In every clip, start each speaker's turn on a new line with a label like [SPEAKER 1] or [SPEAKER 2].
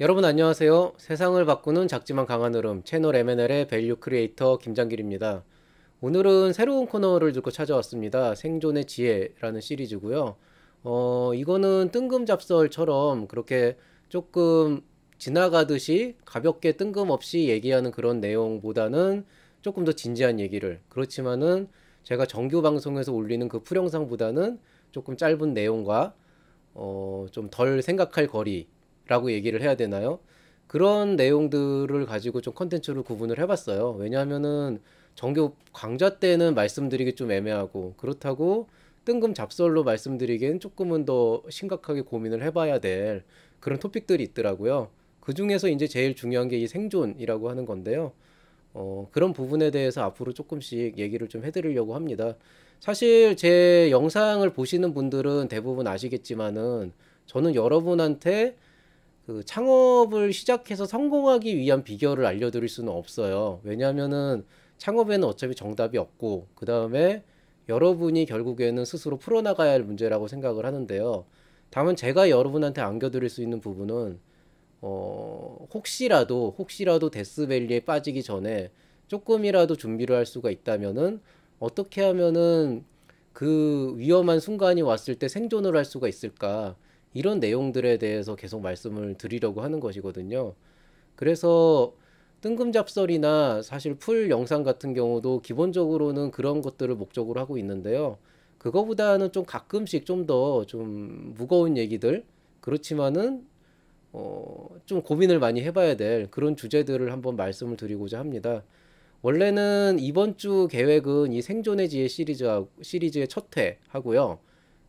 [SPEAKER 1] 여러분 안녕하세요. 세상을 바꾸는 작지만 강한 흐름 채널 M&L의 밸류 크리에이터 김장길입니다. 오늘은 새로운 코너를 들고 찾아왔습니다. 생존의 지혜라는 시리즈고요. 이거는 뜬금 잡설처럼 그렇게 조금 지나가듯이 가볍게 뜬금없이 얘기하는 그런 내용보다는 조금 더 진지한 얘기를, 그렇지만은 제가 정규 방송에서 올리는 그 풀영상보다는 조금 짧은 내용과 좀 덜 생각할 거리라고 얘기를 해야 되나요? 그런 내용들을 가지고 좀 컨텐츠를 구분을 해봤어요. 왜냐하면은 정규 강좌 때는 말씀드리기 좀 애매하고, 그렇다고 뜬금 잡설로 말씀드리기엔 조금은 더 심각하게 고민을 해봐야 될 그런 토픽들이 있더라고요. 그 중에서 이제 제일 중요한 게 이 생존이라고 하는 건데요. 그런 부분에 대해서 앞으로 조금씩 얘기를 좀 해드리려고 합니다. 사실 제 영상을 보시는 분들은 대부분 아시겠지만은 저는 여러분한테 그 창업을 시작해서 성공하기 위한 비결을 알려드릴 수는 없어요. 왜냐하면은 창업에는 어차피 정답이 없고, 그 다음에 여러분이 결국에는 스스로 풀어나가야 할 문제라고 생각을 하는데요. 다만 제가 여러분한테 안겨드릴 수 있는 부분은 혹시라도 데스밸리에 빠지기 전에 조금이라도 준비를 할 수가 있다면은 어떻게 하면은 그 위험한 순간이 왔을 때 생존을 할 수가 있을까? 이런 내용들에 대해서 계속 말씀을 드리려고 하는 것이거든요. 그래서 뜬금잡설이나 사실 풀 영상 같은 경우도 기본적으로는 그런 것들을 목적으로 하고 있는데요. 그거보다는 좀 가끔씩 좀 더 좀 무거운 얘기들, 그렇지만은 좀 고민을 많이 해봐야 될 그런 주제들을 한번 말씀을 드리고자 합니다. 원래는 이번 주 계획은 이 생존의 지혜 시리즈의 첫 회 하고요.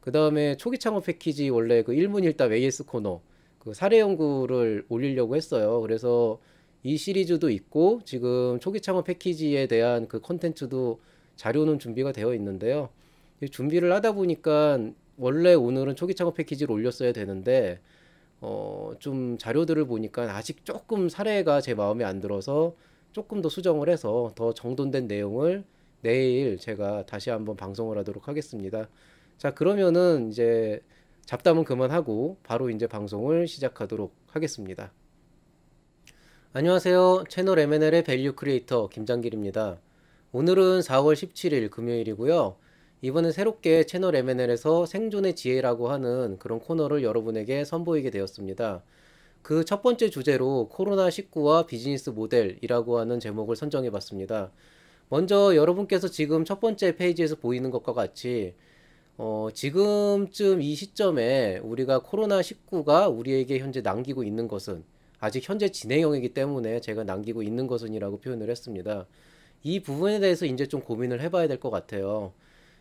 [SPEAKER 1] 그 다음에 초기 창업 패키지 원래 그 일문일답 AS 코너 그 사례 연구를 올리려고 했어요. 그래서 이 시리즈도 있고 지금 초기 창업 패키지에 대한 그 컨텐츠도 자료는 준비가 되어 있는데요. 준비를 하다 보니까 원래 오늘은 초기 창업 패키지를 올렸어야 되는데 좀 자료들을 보니까 아직 조금 사례가 제 마음에 안 들어서 조금 더 수정을 해서 더 정돈된 내용을 내일 제가 다시 한번 방송을 하도록 하겠습니다. 자, 그러면은 이제 잡담은 그만하고 바로 이제 방송을 시작하도록 하겠습니다. 안녕하세요. 채널 M&L의 밸류 크리에이터 김장길입니다. 오늘은 4월 17일 금요일이고요. 이번에 새롭게 채널 M&L에서 생존의 지혜라고 하는 그런 코너를 여러분에게 선보이게 되었습니다. 그 첫 번째 주제로 코로나19와 비즈니스 모델이라고 하는 제목을 선정해 봤습니다. 먼저 여러분께서 지금 첫 번째 페이지에서 보이는 것과 같이 지금쯤 이 시점에 우리가 코로나19가 우리에게 현재 남기고 있는 것은 아직 현재 진행형이기 때문에 제가 남기고 있는 것은이라고 표현을 했습니다. 이 부분에 대해서 이제 좀 고민을 해봐야 될 것 같아요.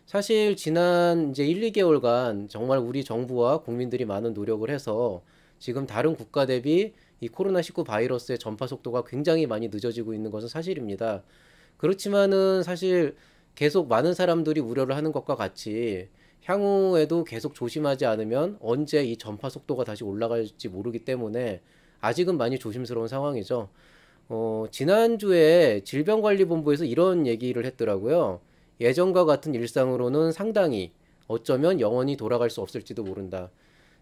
[SPEAKER 1] 사실 지난 이제 1, 2개월간 정말 우리 정부와 국민들이 많은 노력을 해서 지금 다른 국가 대비 이 코로나19 바이러스의 전파 속도가 굉장히 많이 늦어지고 있는 것은 사실입니다. 그렇지만은 사실 계속 많은 사람들이 우려를 하는 것과 같이 향후에도 계속 조심하지 않으면 언제 이 전파 속도가 다시 올라갈지 모르기 때문에 아직은 많이 조심스러운 상황이죠. 지난주에 질병관리본부에서 이런 얘기를 했더라고요. 예전과 같은 일상으로는 상당히 어쩌면 영원히 돌아갈 수 없을지도 모른다.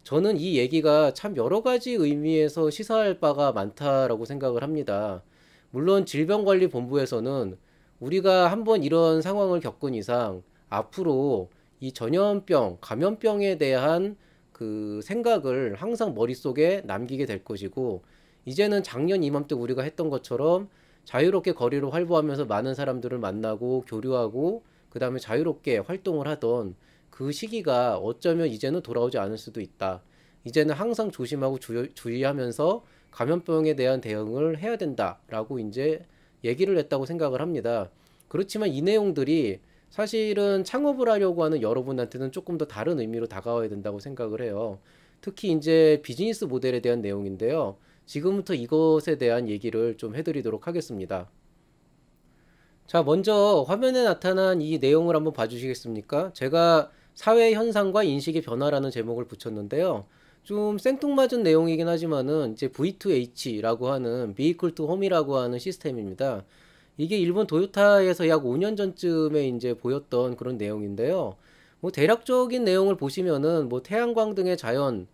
[SPEAKER 1] 저는 이 얘기가 참 여러 가지 의미에서 시사할 바가 많다라고 생각을 합니다. 물론 질병관리본부에서는 우리가 한번 이런 상황을 겪은 이상 앞으로 이 전염병, 감염병에 대한 그 생각을 항상 머릿속에 남기게 될 것이고, 이제는 작년 이맘때 우리가 했던 것처럼 자유롭게 거리를 활보하면서 많은 사람들을 만나고 교류하고 그 다음에 자유롭게 활동을 하던 그 시기가 어쩌면 이제는 돌아오지 않을 수도 있다. 이제는 항상 조심하고 주의하면서 감염병에 대한 대응을 해야 된다라고 이제 얘기를 했다고 생각을 합니다. 그렇지만 이 내용들이 사실은 창업을 하려고 하는 여러분한테는 조금 더 다른 의미로 다가와야 된다고 생각을 해요. 특히 이제 비즈니스 모델에 대한 내용인데요. 지금부터 이것에 대한 얘기를 좀 해드리도록 하겠습니다. 자, 먼저 화면에 나타난 이 내용을 한번 봐주시겠습니까? 제가 사회 현상과 인식의 변화라는 제목을 붙였는데요. 좀 생뚱맞은 내용이긴 하지만은 이제 V2H라고 하는 Vehicle to Home이라고 하는 시스템입니다. 이게 일본 도요타에서 약 5년 전쯤에 이제 보였던 그런 내용인데요. 뭐 대략적인 내용을 보시면은 뭐 태양광 등의 자연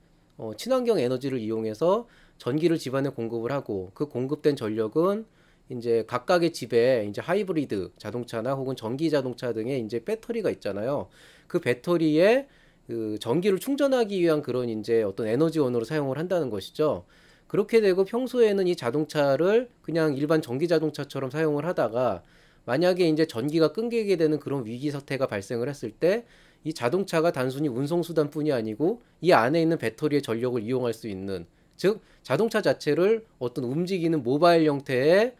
[SPEAKER 1] 친환경 에너지를 이용해서 전기를 집안에 공급을 하고 그 공급된 전력은 이제 각각의 집에 이제 하이브리드 자동차나 혹은 전기 자동차 등의 이제 배터리가 있잖아요. 그 배터리에 그 전기를 충전하기 위한 그런 이제 어떤 에너지원으로 사용을 한다는 것이죠. 그렇게 되고 평소에는 이 자동차를 그냥 일반 전기 자동차처럼 사용을 하다가 만약에 이제 전기가 끊기게 되는 그런 위기 사태가 발생을 했을 때 이 자동차가 단순히 운송 수단뿐이 아니고 이 안에 있는 배터리의 전력을 이용할 수 있는, 즉 자동차 자체를 어떤 움직이는 모바일 형태의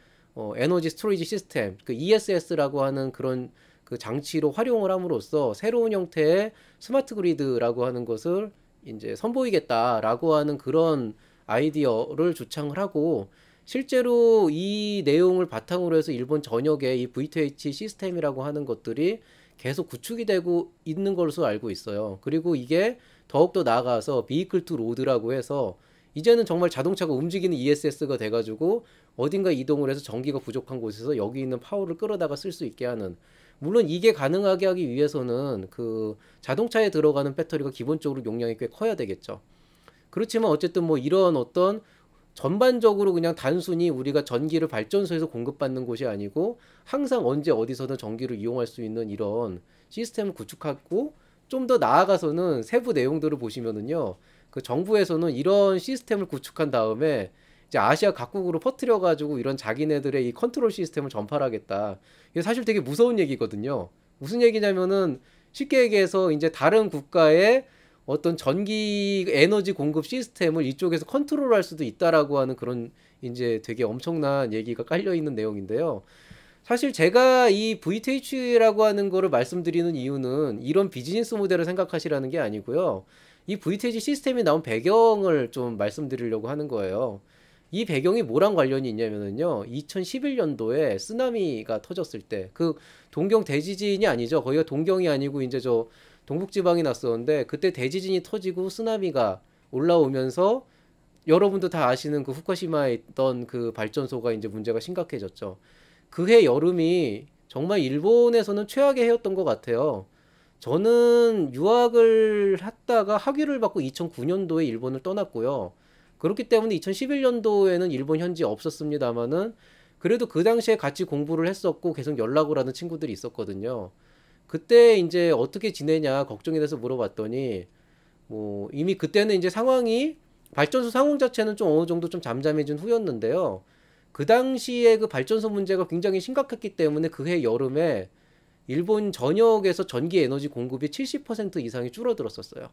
[SPEAKER 1] 에너지 스토리지 시스템, 그 ESS라고 하는 그런 그 장치로 활용을 함으로써 새로운 형태의 스마트 그리드라고 하는 것을 이제 선보이겠다라고 하는 그런 아이디어를 주창을 하고, 실제로 이 내용을 바탕으로 해서 일본 전역에 이 V2H 시스템이라고 하는 것들이 계속 구축이 되고 있는 것으로 알고 있어요. 그리고 이게 더욱더 나아가서 비이클 투 로드라고 해서 이제는 정말 자동차가 움직이는 ESS가 돼가지고 어딘가 이동을 해서 전기가 부족한 곳에서 여기 있는 파워를 끌어다가 쓸 수 있게 하는, 물론 이게 가능하게 하기 위해서는 그 자동차에 들어가는 배터리가 기본적으로 용량이 꽤 커야 되겠죠. 그렇지만 어쨌든 뭐 이런 어떤 전반적으로 그냥 단순히 우리가 전기를 발전소에서 공급받는 곳이 아니고 항상 언제 어디서든 전기를 이용할 수 있는 이런 시스템을 구축하고, 좀 더 나아가서는 세부 내용들을 보시면은요, 그 정부에서는 이런 시스템을 구축한 다음에 이제 아시아 각국으로 퍼뜨려 가지고 이런 자기네들의 이 컨트롤 시스템을 전파하겠다. 이게 사실 되게 무서운 얘기거든요. 무슨 얘기냐면은 쉽게 얘기해서 이제 다른 국가의 어떤 전기 에너지 공급 시스템을 이쪽에서 컨트롤할 수도 있다라고 하는 그런 이제 되게 엄청난 얘기가 깔려 있는 내용인데요. 사실 제가 이 VTH라고 하는 거를 말씀드리는 이유는 이런 비즈니스 모델을 생각하시라는 게 아니고요. 이 VTH 시스템이 나온 배경을 좀 말씀드리려고 하는 거예요. 이 배경이 뭐랑 관련이 있냐면요. 2011년도에 쓰나미가 터졌을 때, 그 동경 대지진이 아니죠. 거기가 동경이 아니고 이제 저 동북지방이 났었는데, 그때 대지진이 터지고 쓰나미가 올라오면서 여러분도 다 아시는 그 후쿠시마에 있던 그 발전소가 이제 문제가 심각해졌죠. 그해 여름이 정말 일본에서는 최악의 해였던 것 같아요. 저는 유학을 했다가 학위를 받고 2009년도에 일본을 떠났고요. 그렇기 때문에 2011년도에는 일본 현지에 없었습니다마는 그래도 그 당시에 같이 공부를 했었고 계속 연락을 하는 친구들이 있었거든요. 그때 이제 어떻게 지내냐 걱정이 돼서 물어봤더니 뭐 이미 그때는 이제 상황이 발전소 상황 자체는 좀 어느 정도 좀 잠잠해진 후였는데요. 그 당시에 그 발전소 문제가 굉장히 심각했기 때문에 그해 여름에 일본 전역에서 전기 에너지 공급이 70% 이상이 줄어들었었어요.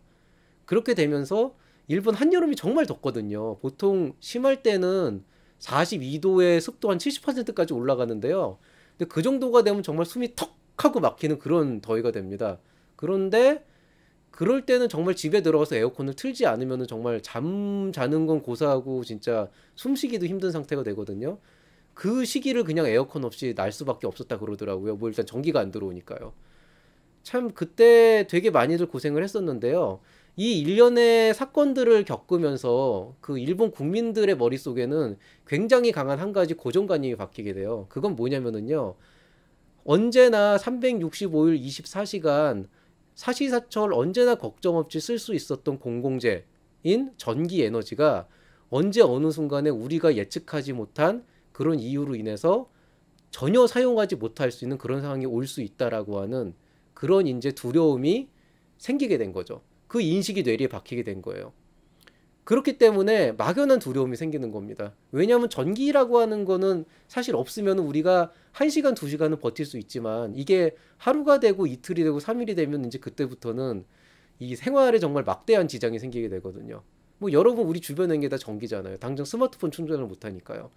[SPEAKER 1] 그렇게 되면서 일본 한여름이 정말 덥거든요. 보통 심할 때는 42도에 습도 한 70%까지 올라가는데요. 근데 그 정도가 되면 정말 숨이 턱 하고 막히는 그런 더위가 됩니다. 그런데 그럴 때는 정말 집에 들어가서 에어컨을 틀지 않으면 정말 잠 자는 건 고사하고 진짜 숨쉬기도 힘든 상태가 되거든요. 그 시기를 그냥 에어컨 없이 날 수밖에 없었다 그러더라고요. 뭐 일단 전기가 안 들어오니까요. 참 그때 되게 많이들 고생을 했었는데요. 이 일련의 사건들을 겪으면서 그 일본 국민들의 머릿속에는 굉장히 강한 한 가지 고정관념이 바뀌게 돼요. 그건 뭐냐면은요. 언제나 365일 24시간 사시사철 언제나 걱정 없이 쓸 수 있었던 공공재인 전기 에너지가 언제 어느 순간에 우리가 예측하지 못한 그런 이유로 인해서 전혀 사용하지 못할 수 있는 그런 상황이 올 수 있다라고 하는 그런 이제 두려움이 생기게 된 거죠. 그 인식이 뇌리에 박히게 된 거예요. 그렇기 때문에 막연한 두려움이 생기는 겁니다. 왜냐하면 전기라고 하는 거는 사실 없으면 우리가 1시간, 2시간은 버틸 수 있지만 이게 하루가 되고 이틀이 되고 3일이 되면 이제 그때부터는 이 생활에 정말 막대한 지장이 생기게 되거든요. 뭐 여러분 우리 주변에 있는 게 다 전기잖아요. 당장 스마트폰 충전을 못 하니까요.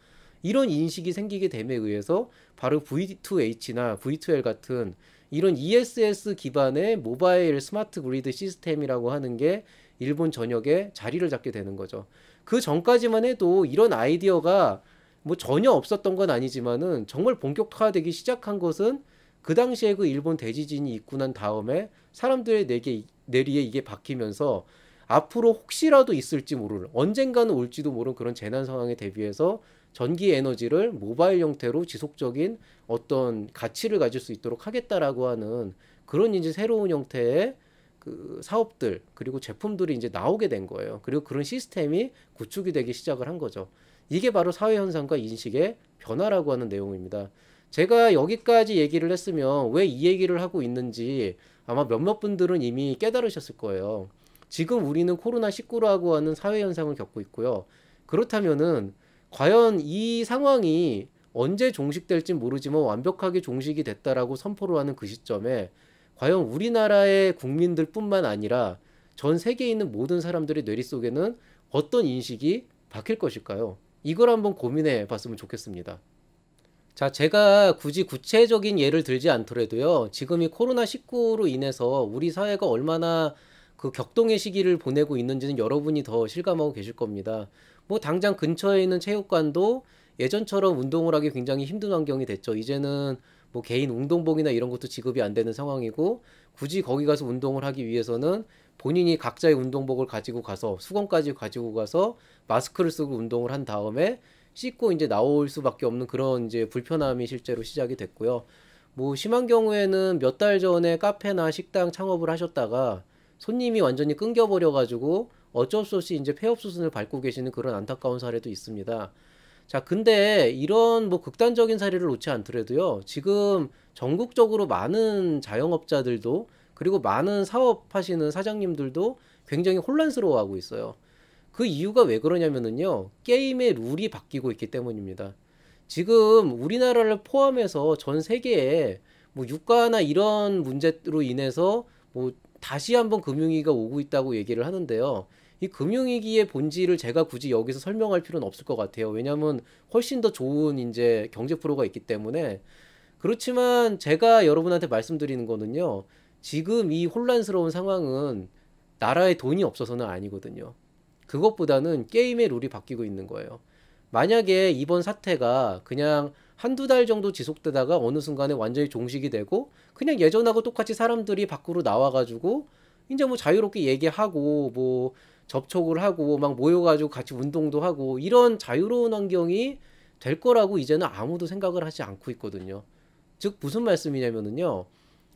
[SPEAKER 1] 이런 인식이 생기게 됨에 의해서 바로 V2H나 V2L 같은 이런 ESS 기반의 모바일 스마트 그리드 시스템이라고 하는 게 일본 전역에 자리를 잡게 되는 거죠. 그 전까지만 해도 이런 아이디어가 뭐 전혀 없었던 건 아니지만은 정말 본격화되기 시작한 것은 그 당시에 그 일본 대지진이 있고 난 다음에 사람들의 뇌리에 이게 박히면서 앞으로 혹시라도 있을지 모를, 언젠가는 올지도 모르는 그런 재난 상황에 대비해서 전기 에너지를 모바일 형태로 지속적인 어떤 가치를 가질 수 있도록 하겠다라고 하는 그런 이제 새로운 형태의 그 사업들 그리고 제품들이 이제 나오게 된 거예요. 그리고 그런 시스템이 구축이 되기 시작을 한 거죠. 이게 바로 사회 현상과 인식의 변화라고 하는 내용입니다. 제가 여기까지 얘기를 했으면 왜 이 얘기를 하고 있는지 아마 몇몇 분들은 이미 깨달으셨을 거예요. 지금 우리는 코로나19라고 하는 사회 현상을 겪고 있고요. 그렇다면은 과연 이 상황이 언제 종식될지 모르지만 완벽하게 종식이 됐다라고 선포를 하는 그 시점에 과연 우리나라의 국민들뿐만 아니라 전 세계에 있는 모든 사람들의 뇌리 속에는 어떤 인식이 바뀔 것일까요? 이걸 한번 고민해 봤으면 좋겠습니다. 자, 제가 굳이 구체적인 예를 들지 않더라도요. 지금 이 코로나19로 인해서 우리 사회가 얼마나 그 격동의 시기를 보내고 있는지는 여러분이 더 실감하고 계실 겁니다. 뭐 당장 근처에 있는 체육관도 예전처럼 운동을 하기 굉장히 힘든 환경이 됐죠. 이제는 뭐 개인 운동복이나 이런 것도 지급이 안 되는 상황이고 굳이 거기 가서 운동을 하기 위해서는 본인이 각자의 운동복을 가지고 가서 수건까지 가지고 가서 마스크를 쓰고 운동을 한 다음에 씻고 이제 나올 수밖에 없는 그런 이제 불편함이 실제로 시작이 됐고요. 뭐 심한 경우에는 몇 달 전에 카페나 식당 창업을 하셨다가 손님이 완전히 끊겨버려 가지고 어쩔 수 없이 이제 폐업 수순을 밟고 계시는 그런 안타까운 사례도 있습니다. 자, 근데 이런 뭐 극단적인 사례를 놓지 않더라도요. 지금 전국적으로 많은 자영업자들도 그리고 많은 사업하시는 사장님들도 굉장히 혼란스러워하고 있어요. 그 이유가 왜 그러냐면은요. 게임의 룰이 바뀌고 있기 때문입니다. 지금 우리나라를 포함해서 전 세계에 뭐 유가나 이런 문제로 인해서 뭐 다시 한번 금융위기가 오고 있다고 얘기를 하는데요. 이 금융위기의 본질을 제가 굳이 여기서 설명할 필요는 없을 것 같아요. 왜냐하면 훨씬 더 좋은 이제 경제 프로가 있기 때문에. 그렇지만 제가 여러분한테 말씀드리는 거는요. 지금 이 혼란스러운 상황은 나라에 돈이 없어서는 아니거든요. 그것보다는 게임의 룰이 바뀌고 있는 거예요. 만약에 이번 사태가 그냥 한두 달 정도 지속되다가 어느 순간에 완전히 종식이 되고 그냥 예전하고 똑같이 사람들이 밖으로 나와가지고 이제 뭐 자유롭게 얘기하고 뭐 접촉을 하고 막 모여가지고 같이 운동도 하고 이런 자유로운 환경이 될 거라고 이제는 아무도 생각을 하지 않고 있거든요. 즉 무슨 말씀이냐면은요.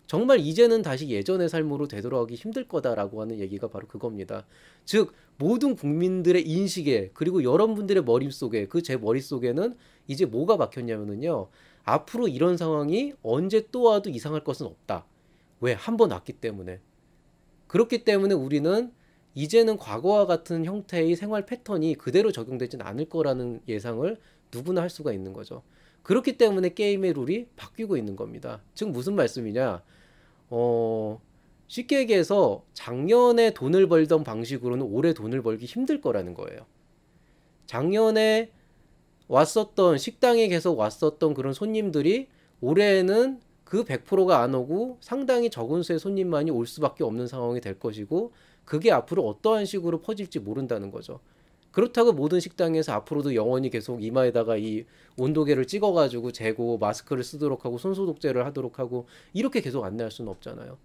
[SPEAKER 1] 정말 이제는 다시 예전의 삶으로 되돌아가기 힘들 거다라고 하는 얘기가 바로 그겁니다. 즉 모든 국민들의 인식에 그리고 여러분들의 머릿속에 그 제 머릿속에는 이제 뭐가 박혔냐면은요. 앞으로 이런 상황이 언제 또 와도 이상할 것은 없다. 왜? 한 번 왔기 때문에. 그렇기 때문에 우리는 이제는 과거와 같은 형태의 생활 패턴이 그대로 적용되진 않을 거라는 예상을 누구나 할 수가 있는 거죠. 그렇기 때문에 게임의 룰이 바뀌고 있는 겁니다. 즉 무슨 말씀이냐? 쉽게 얘기해서 작년에 돈을 벌던 방식으로는 올해 돈을 벌기 힘들 거라는 거예요. 작년에 왔었던 식당에 계속 왔었던 그런 손님들이 올해는 그 100%가 안 오고 상당히 적은 수의 손님만이 올 수밖에 없는 상황이 될 것이고 그게 앞으로 어떠한 식으로 퍼질지 모른다는 거죠. 그렇다고 모든 식당에서 앞으로도 영원히 계속 이마에다가 이 온도계를 찍어가지고 재고 마스크를 쓰도록 하고 손소독제를 하도록 하고 이렇게 계속 안내할 수는 없잖아요.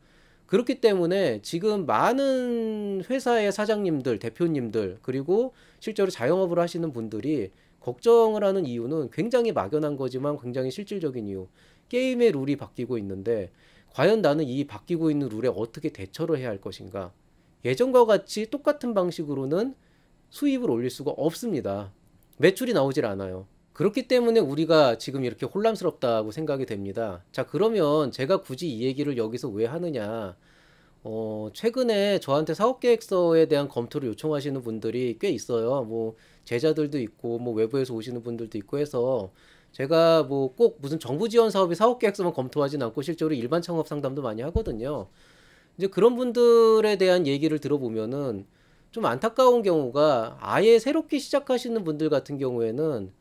[SPEAKER 1] 그렇기 때문에 지금 많은 회사의 사장님들, 대표님들 그리고 실제로 자영업을 하시는 분들이 걱정을 하는 이유는 굉장히 막연한 거지만 굉장히 실질적인 이유. 게임의 룰이 바뀌고 있는데 과연 나는 이 바뀌고 있는 룰에 어떻게 대처를 해야 할 것인가. 예전과 같이 똑같은 방식으로는 수입을 올릴 수가 없습니다. 매출이 나오질 않아요. 그렇기 때문에 우리가 지금 이렇게 혼란스럽다고 생각이 됩니다. 자, 그러면 제가 굳이 이 얘기를 여기서 왜 하느냐. 최근에 저한테 사업계획서에 대한 검토를 요청하시는 분들이 꽤 있어요. 뭐, 제자들도 있고, 뭐, 외부에서 오시는 분들도 있고 해서 제가 뭐 꼭 무슨 정부 지원 사업의 사업계획서만 검토하진 않고 실제로 일반 창업 상담도 많이 하거든요. 이제 그런 분들에 대한 얘기를 들어보면은 좀 안타까운 경우가 아예 새롭게 시작하시는 분들 같은 경우에는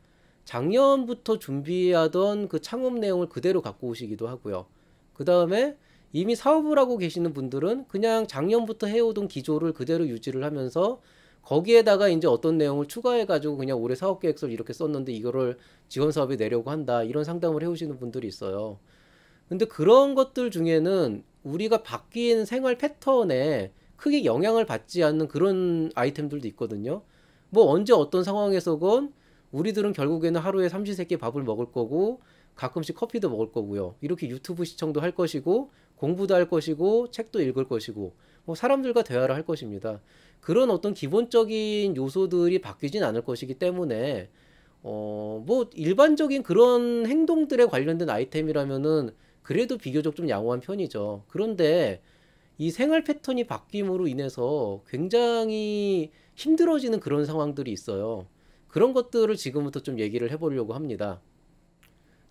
[SPEAKER 1] 작년부터 준비하던 그 창업 내용을 그대로 갖고 오시기도 하고요. 그 다음에 이미 사업을 하고 계시는 분들은 그냥 작년부터 해오던 기조를 그대로 유지를 하면서 거기에다가 이제 어떤 내용을 추가해가지고 그냥 올해 사업 계획서를 이렇게 썼는데 이거를 지원 사업에 내려고 한다. 이런 상담을 해오시는 분들이 있어요. 근데 그런 것들 중에는 우리가 바뀐 생활 패턴에 크게 영향을 받지 않는 그런 아이템들도 있거든요. 뭐 언제 어떤 상황에서건 우리들은 결국에는 하루에 삼시세끼 밥을 먹을 거고 가끔씩 커피도 먹을 거고요. 이렇게 유튜브 시청도 할 것이고 공부도 할 것이고 책도 읽을 것이고 사람들과 대화를 할 것입니다. 그런 어떤 기본적인 요소들이 바뀌진 않을 것이기 때문에 뭐 일반적인 그런 행동들에 관련된 아이템이라면은 그래도 비교적 좀 양호한 편이죠. 그런데 이 생활 패턴이 바뀜으로 인해서 굉장히 힘들어지는 그런 상황들이 있어요. 그런 것들을 지금부터 좀 얘기를 해보려고 합니다.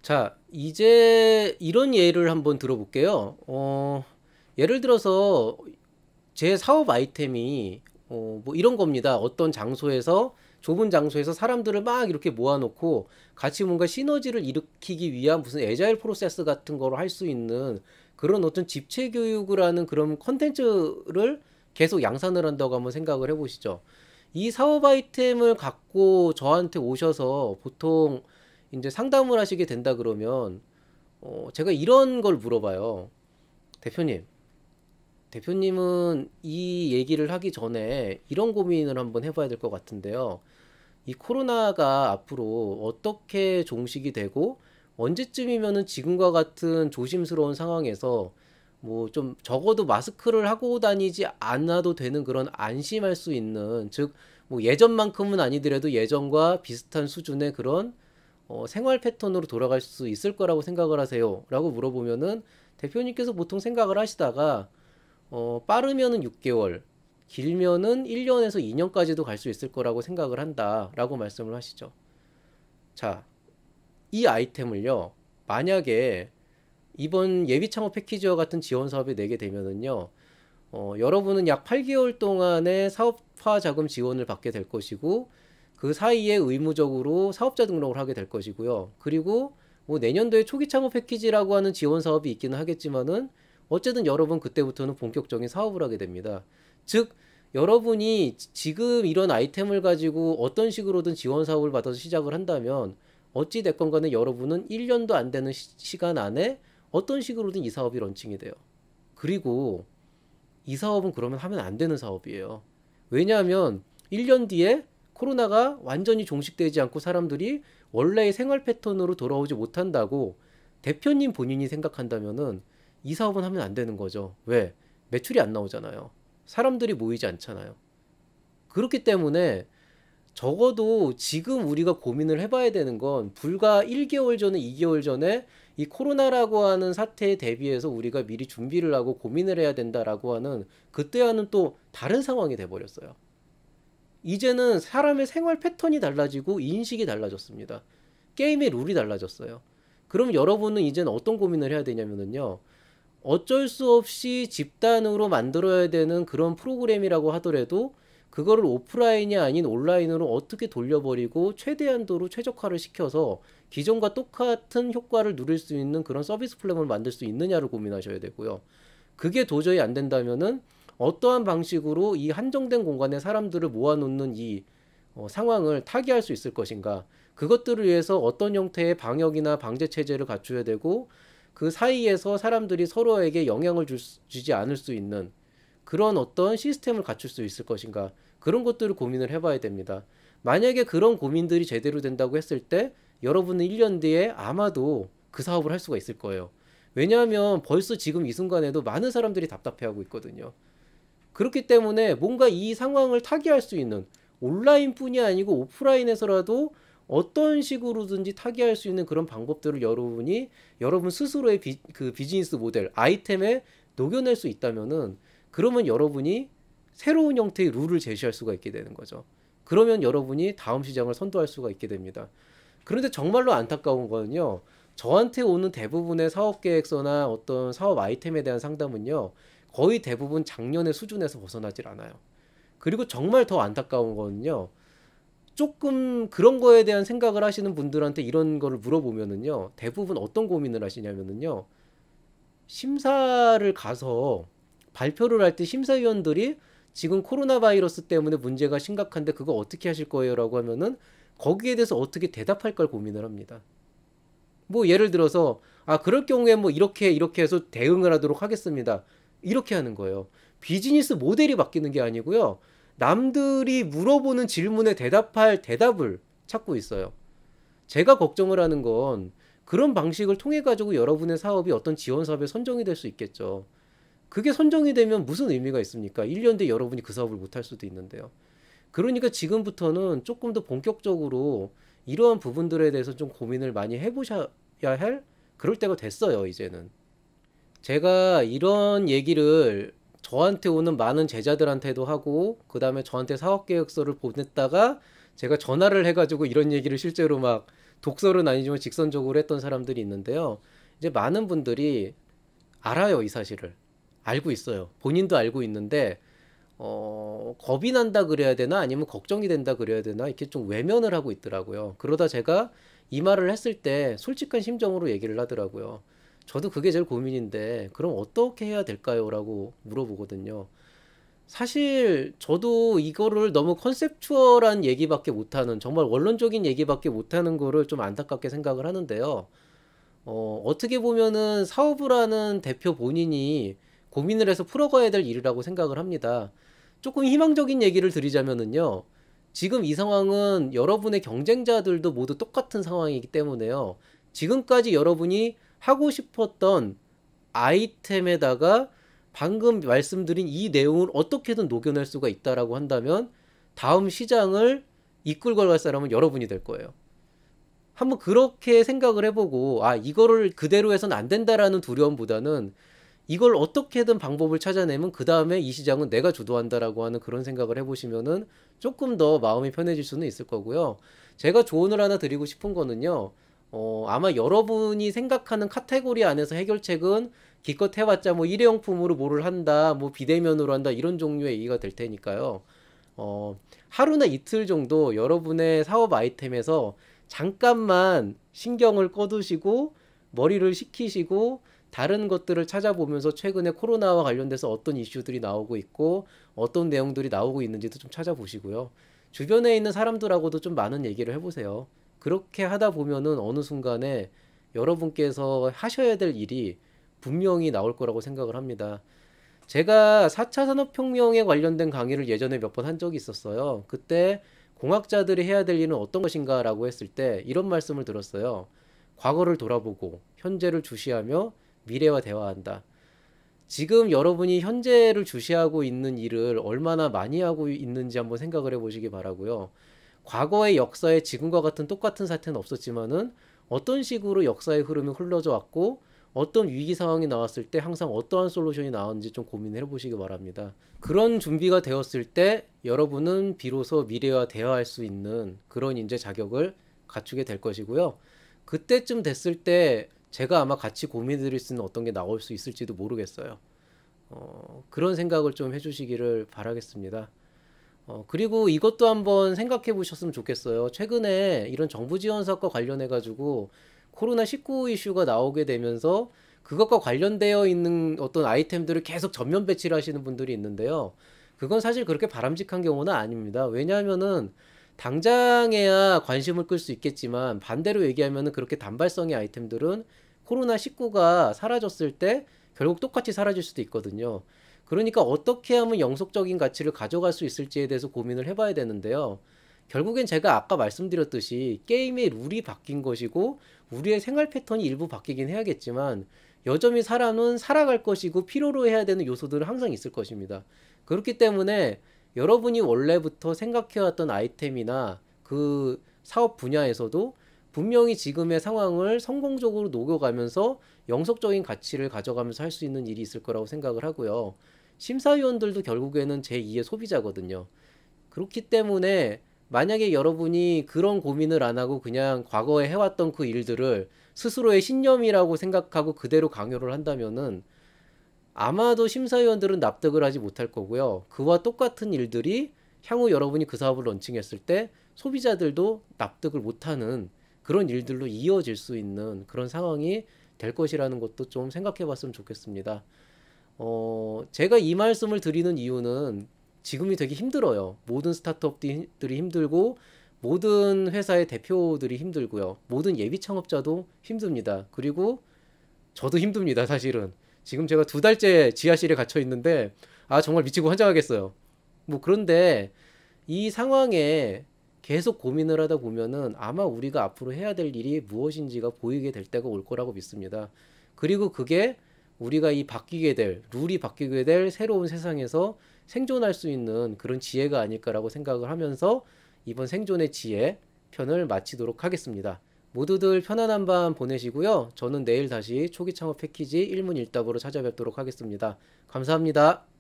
[SPEAKER 1] 자, 이제 이런 예를 한번 들어볼게요. 예를 들어서 제 사업 아이템이 뭐 이런 겁니다. 어떤 장소에서 좁은 장소에서 사람들을 막 이렇게 모아놓고 같이 뭔가 시너지를 일으키기 위한 무슨 애자일 프로세스 같은 거를 할 수 있는 그런 어떤 집체 교육을 하는 그런 컨텐츠를 계속 양산을 한다고 한번 생각을 해보시죠. 이 사업 아이템을 갖고 저한테 오셔서 보통 이제 상담을 하시게 된다 그러면 제가 이런 걸 물어봐요. 대표님, 대표님은 이 얘기를 하기 전에 이런 고민을 한번 해봐야 될 것 같은데요. 이 코로나가 앞으로 어떻게 종식이 되고 언제쯤이면은 지금과 같은 조심스러운 상황에서 뭐 좀 적어도 마스크를 하고 다니지 않아도 되는 그런 안심할 수 있는 즉 뭐 예전만큼은 아니더라도 예전과 비슷한 수준의 그런 생활 패턴으로 돌아갈 수 있을 거라고 생각을 하세요? 라고 물어보면은 대표님께서 보통 생각을 하시다가 빠르면은 6개월, 길면은 1년에서 2년까지도 갈 수 있을 거라고 생각을 한다라고 말씀을 하시죠. 자, 이 아이템을요, 만약에 이번 예비 창업 패키지와 같은 지원 사업에 내게 되면은요, 여러분은 약 8개월 동안의 사업화 자금 지원을 받게 될 것이고, 그 사이에 의무적으로 사업자 등록을 하게 될 것이고요. 그리고 뭐 내년도에 초기 창업 패키지라고 하는 지원 사업이 있기는 하겠지만은 어쨌든 여러분 그때부터는 본격적인 사업을 하게 됩니다. 즉 여러분이 지금 이런 아이템을 가지고 어떤 식으로든 지원 사업을 받아서 시작을 한다면 어찌 됐건 간에 여러분은 1년도 안 되는 시간 안에 어떤 식으로든 이 사업이 런칭이 돼요. 그리고 이 사업은 그러면 하면 안 되는 사업이에요. 왜냐하면 1년 뒤에 코로나가 완전히 종식되지 않고 사람들이 원래의 생활 패턴으로 돌아오지 못한다고 대표님 본인이 생각한다면은 이 사업은 하면 안 되는 거죠. 왜? 매출이 안 나오잖아요. 사람들이 모이지 않잖아요. 그렇기 때문에 적어도 지금 우리가 고민을 해봐야 되는 건 불과 1개월 전에 2개월 전에 이 코로나라고 하는 사태에 대비해서 우리가 미리 준비를 하고 고민을 해야 된다라고 하는 그때와는 또 다른 상황이 돼버렸어요. 이제는 사람의 생활 패턴이 달라지고 인식이 달라졌습니다. 게임의 룰이 달라졌어요. 그럼 여러분은 이제는 어떤 고민을 해야 되냐면요. 어쩔 수 없이 집단으로 만들어야 되는 그런 프로그램이라고 하더라도 그거를 오프라인이 아닌 온라인으로 어떻게 돌려버리고 최대한도로 최적화를 시켜서 기존과 똑같은 효과를 누릴 수 있는 그런 서비스 플랫폼을 만들 수 있느냐를 고민하셔야 되고요. 그게 도저히 안 된다면은 어떠한 방식으로 이 한정된 공간에 사람들을 모아놓는 이 상황을 타개할 수 있을 것인가. 그것들을 위해서 어떤 형태의 방역이나 방제 체제를 갖춰야 되고 그 사이에서 사람들이 서로에게 영향을 주지 않을 수 있는 그런 어떤 시스템을 갖출 수 있을 것인가. 그런 것들을 고민을 해봐야 됩니다. 만약에 그런 고민들이 제대로 된다고 했을 때 여러분은 1년 뒤에 아마도 그 사업을 할 수가 있을 거예요. 왜냐하면 벌써 지금 이 순간에도 많은 사람들이 답답해하고 있거든요. 그렇기 때문에 뭔가 이 상황을 타개할 수 있는 온라인뿐이 아니고 오프라인에서라도 어떤 식으로든지 타개할 수 있는 그런 방법들을 여러분이 여러분 스스로의 그 비즈니스 모델 아이템에 녹여낼 수 있다면은 그러면 여러분이 새로운 형태의 룰을 제시할 수가 있게 되는 거죠. 그러면 여러분이 다음 시장을 선도할 수가 있게 됩니다. 그런데 정말로 안타까운 거는요. 저한테 오는 대부분의 사업 계획서나 어떤 사업 아이템에 대한 상담은요. 거의 대부분 작년의 수준에서 벗어나질 않아요. 그리고 정말 더 안타까운 거는요. 조금 그런 거에 대한 생각을 하시는 분들한테 이런 거를 물어보면은요. 대부분 어떤 고민을 하시냐면은요. 심사를 가서 발표를 할 때 심사위원들이 지금 코로나 바이러스 때문에 문제가 심각한데 그거 어떻게 하실 거예요? 라고 하면은 거기에 대해서 어떻게 대답할 걸 고민을 합니다. 뭐 예를 들어서 그럴 경우에 뭐 이렇게 해서 대응을 하도록 하겠습니다. 이렇게 하는 거예요. 비즈니스 모델이 바뀌는 게 아니고요. 남들이 물어보는 질문에 대답할 대답을 찾고 있어요. 제가 걱정을 하는 건 그런 방식을 통해 가지고 여러분의 사업이 어떤 지원 사업에 선정이 될 수 있겠죠. 그게 선정이 되면 무슨 의미가 있습니까? 1년 뒤에 여러분이 그 사업을 못할 수도 있는데요. 그러니까 지금부터는 조금 더 본격적으로 이러한 부분들에 대해서 좀 고민을 많이 해보셔야 할 그럴 때가 됐어요, 이제는. 제가 이런 얘기를 저한테 오는 많은 제자들한테도 하고, 그 다음에 저한테 사업계획서를 보냈다가 제가 전화를 해가지고 이런 얘기를 실제로 막 독설은 아니지만 직선적으로 했던 사람들이 있는데요. 이제 많은 분들이 알아요, 이 사실을. 알고 있어요. 본인도 알고 있는데, 겁이 난다 그래야 되나 아니면 걱정이 된다 그래야 되나 이렇게 좀 외면을 하고 있더라고요. 그러다 제가 이 말을 했을 때 솔직한 심정으로 얘기를 하더라고요. 저도 그게 제일 고민인데 그럼 어떻게 해야 될까요? 라고 물어보거든요. 사실 저도 이거를 너무 컨셉추얼한 얘기밖에 못하는 정말 원론적인 얘기밖에 못하는 거를 좀 안타깝게 생각을 하는데요. 어떻게 보면은 사업을 하는 대표 본인이 고민을 해서 풀어가야 될 일이라고 생각을 합니다. 조금 희망적인 얘기를 드리자면은요. 지금 이 상황은 여러분의 경쟁자들도 모두 똑같은 상황이기 때문에요. 지금까지 여러분이 하고 싶었던 아이템에다가 방금 말씀드린 이 내용을 어떻게든 녹여낼 수가 있다라고 한다면 다음 시장을 이끌고 갈 사람은 여러분이 될 거예요. 한번 그렇게 생각을 해보고 이거를 그대로 해서는 안 된다라는 두려움보다는 이걸 어떻게든 방법을 찾아내면 그 다음에 이 시장은 내가 주도한다라고 하는 그런 생각을 해보시면은 조금 더 마음이 편해질 수는 있을 거고요. 제가 조언을 하나 드리고 싶은 거는요. 아마 여러분이 생각하는 카테고리 안에서 해결책은 기껏 해봤자 뭐 일회용품으로 뭐를 한다, 뭐 비대면으로 한다 이런 종류의 얘기가 될 테니까요. 하루나 이틀 정도 여러분의 사업 아이템에서 잠깐만 신경을 꺼두시고 머리를 식히시고 다른 것들을 찾아보면서 최근에 코로나와 관련돼서 어떤 이슈들이 나오고 있고 어떤 내용들이 나오고 있는지도 좀 찾아보시고요. 주변에 있는 사람들하고도 좀 많은 얘기를 해보세요. 그렇게 하다 보면은 어느 순간에 여러분께서 하셔야 될 일이 분명히 나올 거라고 생각을 합니다. 제가 4차 산업혁명에 관련된 강의를 예전에 몇 번 한 적이 있었어요. 그때 공학자들이 해야 될 일은 어떤 것인가 라고 했을 때 이런 말씀을 들었어요. 과거를 돌아보고 현재를 주시하며 미래와 대화한다. 지금 여러분이 현재를 주시하고 있는 일을 얼마나 많이 하고 있는지 한번 생각을 해보시기 바라고요. 과거의 역사에 지금과 같은 똑같은 사태는 없었지만은 어떤 식으로 역사의 흐름이 흘러져 왔고 어떤 위기 상황이 나왔을 때 항상 어떠한 솔루션이 나왔는지 좀 고민해 보시기 바랍니다. 그런 준비가 되었을 때 여러분은 비로소 미래와 대화할 수 있는 그런 인재 자격을 갖추게 될 것이고요. 그때쯤 됐을 때 제가 아마 같이 고민해 드릴 수 있는 어떤 게 나올 수 있을지도 모르겠어요. 그런 생각을 좀 해주시기를 바라겠습니다. 그리고 이것도 한번 생각해 보셨으면 좋겠어요. 최근에 이런 정부 지원 사업과 관련해 가지고 코로나19 이슈가 나오게 되면서 그것과 관련되어 있는 어떤 아이템들을 계속 전면 배치를 하시는 분들이 있는데요. 그건 사실 그렇게 바람직한 경우는 아닙니다. 왜냐하면은 당장에야 관심을 끌 수 있겠지만 반대로 얘기하면은 그렇게 단발성의 아이템들은 코로나19가 사라졌을 때 결국 똑같이 사라질 수도 있거든요. 그러니까 어떻게 하면 영속적인 가치를 가져갈 수 있을지에 대해서 고민을 해봐야 되는데요. 결국엔 제가 아까 말씀드렸듯이 게임의 룰이 바뀐 것이고 우리의 생활 패턴이 일부 바뀌긴 해야겠지만 여전히 사람은 살아갈 것이고 필요로 해야 되는 요소들은 항상 있을 것입니다. 그렇기 때문에 여러분이 원래부터 생각해왔던 아이템이나 그 사업 분야에서도 분명히 지금의 상황을 성공적으로 녹여가면서 영속적인 가치를 가져가면서 할 수 있는 일이 있을 거라고 생각을 하고요. 심사위원들도 결국에는 제2의 소비자거든요. 그렇기 때문에 만약에 여러분이 그런 고민을 안 하고 그냥 과거에 해왔던 그 일들을 스스로의 신념이라고 생각하고 그대로 강요를 한다면은 아마도 심사위원들은 납득을 하지 못할 거고요. 그와 똑같은 일들이 향후 여러분이 그 사업을 런칭했을 때 소비자들도 납득을 못하는 그런 일들로 이어질 수 있는 그런 상황이 될 것이라는 것도 좀 생각해 봤으면 좋겠습니다. 제가 이 말씀을 드리는 이유는 지금이 되게 힘들어요. 모든 스타트업들이 힘들고 모든 회사의 대표들이 힘들고요. 모든 예비 창업자도 힘듭니다. 그리고 저도 힘듭니다, 사실은. 지금 제가 2달째 지하실에 갇혀 있는데 정말 미치고 환장하겠어요. 뭐 그런데 이 상황에 계속 고민을 하다 보면은 아마 우리가 앞으로 해야 될 일이 무엇인지가 보이게 될 때가 올 거라고 믿습니다. 그리고 그게 우리가 이 바뀌게 될, 룰이 바뀌게 될 새로운 세상에서 생존할 수 있는 그런 지혜가 아닐까라고 생각을 하면서 이번 생존의 지혜 편을 마치도록 하겠습니다. 모두들 편안한 밤 보내시고요. 저는 내일 다시 초기 창업 패키지 일문일답으로 찾아뵙도록 하겠습니다. 감사합니다.